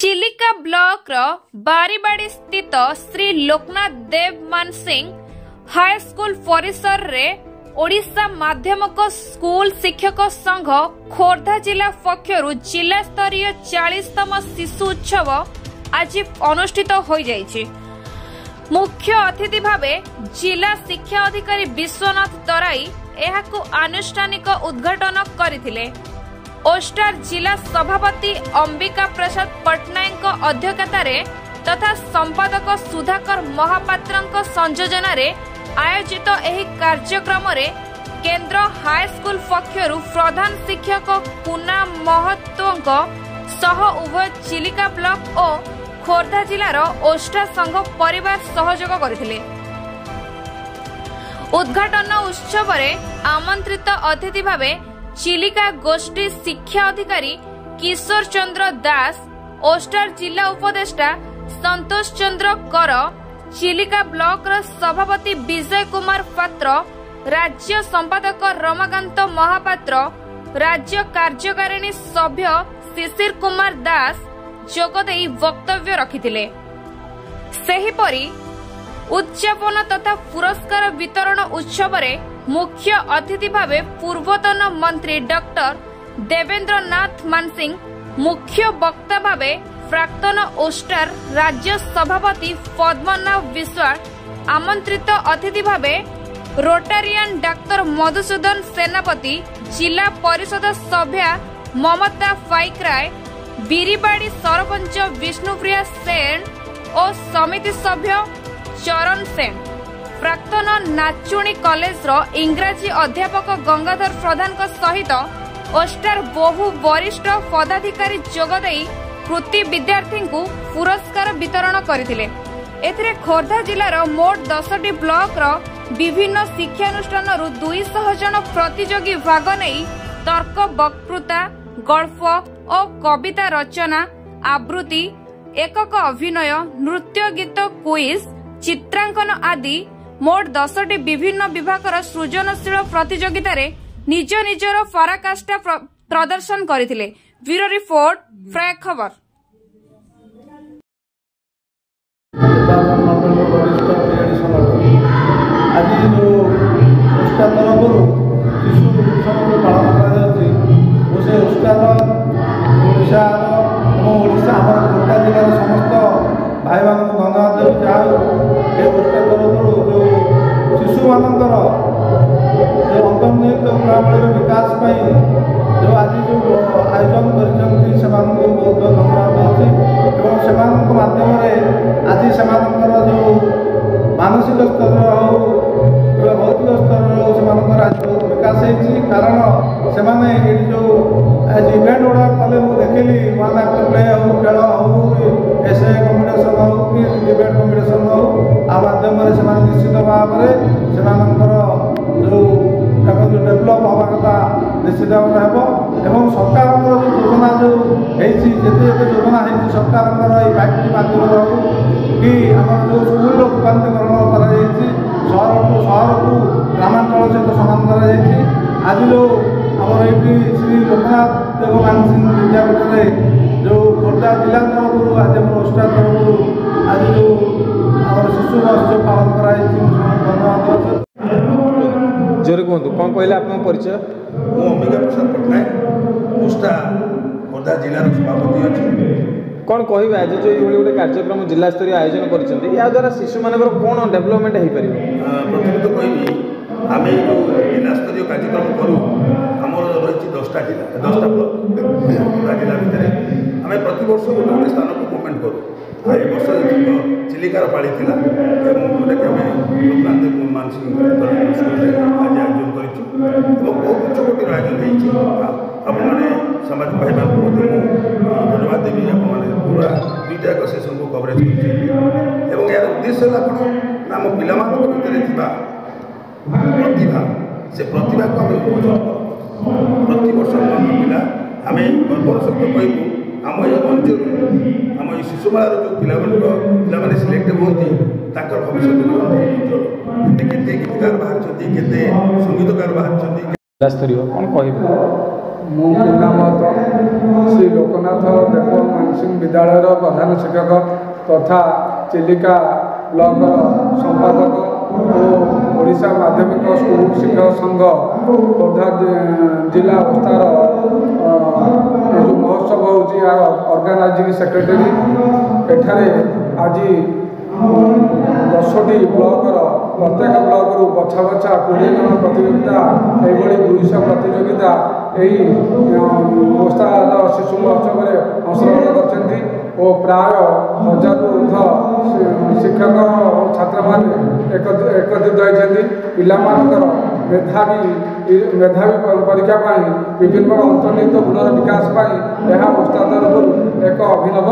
Chilika block बारीबाड़ी स्थित श्री लोकनाथ देव Mansingh high school परिसर रे ओडिशा माध्यमिक स्कूल शिक्षक संघ खोर्धा जिला पक्षरु जिला स्तरीय 40तम शिशु उत्सव आज अनुष्ठित हो जाइछि। मुख्य अतिथि भावे जिला शिक्षा अधिकारी विश्वनाथ तराई एहाकु आनुष्ठानिक उद्घाटन करथिले। ओस्टार जिला सभापति अंबिका प्रसाद पट्टनायक अध्यक्षतार तथा संपादक सुधाकर महापात्र संयोजन आयोजित एही कार्यक्रम रे केंद्र हाई स्कूल पक्षरु प्रधान शिक्षक पुना महत्वक सह उभय चिलिका ब्लॉक और खोर्धा जिलार ओस्टार संघ परिवार सहयोग करथिले। उद्घाटन उत्सव रे आमंत्रित अतिथि भावे चिलिका गोष्ठी शिक्षा अधिकारी किशोर चंद्र दास, ओस्टार जिला उपदेष्टा संतोष चंद्र कर, चिलिका ब्लॉक सभापति विजय कुमार पात्र, राज्य संपादक रमाकांत महापात्र, राज्य कार्यकारिणी सभ्य शिशिर कुमार दास जोगदेई वक्तव्य रखिथिले। सेहीपरि उद्यापन तथा पुरस्कार वितरण उत्सव रे मुख्य अतिथि भावे पूर्वतन मंत्री डॉक्टर देवेंद्र नाथ मानसिंह, मुख्य वक्ता भावे प्राक्तन ओस्टार राज्य सभापति पद्मनाभ विश्वास, आमंत्रित अतिथि भावे रोटारियन डाक्टर मधुसूदन सेनापति, जिला परिषद सभ्या ममता फाइकराय, बीरीबाड़ी सरपंच विष्णुप्रिया सेन और समिति सभ्य चरण सेन, प्राक्तन नाचुणी कॉलेज इंग्राजी अध्यापक गंगाधर प्रधान सहित ओस्टार बहु वरिष्ठ पदाधिकारी जोगदेई कृति विद्यार्थी को पुरस्कार वितरण करथिले। एथिरे खोर्धा जिलार मोट 10टी ब्लॉक विभिन्न शिक्षानुष्ठान 200 जन प्रतियोगी भाग नहीं तर्क वक्तृता, गल्प और कविता रचना, आवृत्ति, एकक अभिनय, नृत्य गीत, क्विज, चित्रांकन आदि मोट 10टी विभिन्न विभागर सृजनशील प्रतियोगिता रे निज निजर पराकाष्ठा प्रदर्शन करथिले। ब्यूरो रिपोर्ट फ्राय खबर। आज जो ओस्टार तरफ शिशु उत्सव पालन कर ओस्टार ओडिशा और ओडिशा आम खोर्धा जिलार समस्त भाई मान धन्यवाद देवी जहाँ ओस्टार तरफ जो शिशु मानकर जो अंतर्निहित गुणावलीर विकास जो आज जो आयोजन कर बहुत धन्यवाद देती से माध्यम आज से जो मानसिक स्तर हो भौतिक स्तर हो आज बहुत विकास होती कारण से जो आज इवेंट गुड़ा कले मुझे देखिली वन एक्ट प्ले हो खेल हो एसे कम्पिटिशन हो कि डिबेट कम्पिटिशन हो आ माध्यम से निश्चित भाव में जो डेभलप हवा कथा निश्चित भाव में सरकार जो योजना जो जिते योजना है सरकार माध्यम हो कि आम जो स्कूल रूपांतरण कर ग्रामांचल सहित समान कर आज जो आम ये श्री लोकनाथ देव मानसिंह विद्यापीठ जो खोर्धा जिला तरफ आज ओस्टार तरफ आज जो आम शिशु महोत्सव पालन कर जोरे कहतु कौन कहले आप परिचय? मु अंबिका प्रसाद पट्टनायक ओस्टार खोर्धा जिलार सभापति अच्छी। कौन कह आज जो ये गोटे कार्यक्रम जिला स्तरीय आयोजन कर शिशु मान कौन डेभलपमेंट हो पार? प्रथम तो कहबी आम जो जिला स्तरीय कार्यक्रम करूँ आमर रही 10टा जिला 10टा ब्लॉक खोर्धा जिला भितर आम प्रति वर्ष गोटे गोटे स्थान को मुभमेंट करूँ। ए वर्ष चिलिकार पाड़ी था जोटा कि आम लोकनाथ देव मानसिंह स्कूल आज आयोजन कर बहुत उच्च कोटर आयोजन होने सामाजिक भाई मान धन्यवाद देवी आपने पूरा 2टा एक सेसन को कवरेज कर यार उद्देश्य है कौन आम पिला भितर प्रतिभा से प्रतिभा को आम प्रति वर्ष पिला आम गर्वर सहित कहूँ आम ये अंचल आम ये शिशुमेलार जो पिला सिलेक्ट होती भविष्य उज्ज्वल के गीतकार बाहर के संगीतकार बाहर स्तरीय कौन कह ମୁଁ କୁନା ମହତ ଶ୍ରୀ ଲୋକନାଥ ଦେବ ମାନସିଂ ବିଦ୍ୟାଳୟର ପ୍ରଧାନ ଶିକ୍ଷକ ତଥା ଚିଲିକା ବ୍ଲକର ସମ୍ପାଦକ ଓ ଓଡ଼ିଶା ମାଧ୍ୟମିକ ସ୍କୁଲ ଶିକ୍ଷକ ସଂଘ ଖୋର୍ଦ୍ଧା ଜିଲ୍ଲା ଅବସ୍ଥାର ଯେଉଁ ମହୋତ୍ସବ ହେଉଛି ଏହାର ଅର୍ଗାନାଇଜିଂ ସେକ୍ରେଟାରୀ। ଏଠାରେ ଆଜି 10ଟି ବ୍ଲକର ପ୍ରତ୍ୟେକ ବ୍ଲକରୁ ବଛା ବଛା 20 ଜଣ ପ୍ରତିଯୋଗିତା ଏଭଳି 200 ପ୍ରତିଯୋଗିତା ଏହି ଅବସ୍ଥାର ଶିଶୁ ମହୋତ୍ସବରେ ଅଂଶଗ୍ରହଣ କରିଛନ୍ତି ଓ ପ୍ରାୟ 1000ରୁ ଉର୍ଦ୍ଧ୍ୱ ଶିକ୍ଷକ ଓ ଛାତ୍ରମାନେ ଏକତ୍ରିତ ହୋଇଛନ୍ତି। ପିଲାମାନଙ୍କର ମେଧାବୀ ପରୀକ୍ଷା ପାଇଁ ବିଭିନ୍ନ ଅନ୍ତର୍ନିହିତ ଗୁଣର ବିକାଶ ପାଇଁ ଏହା ଓସ୍ତାଦ ତରଫରୁ ଏକ ଅଭିନବ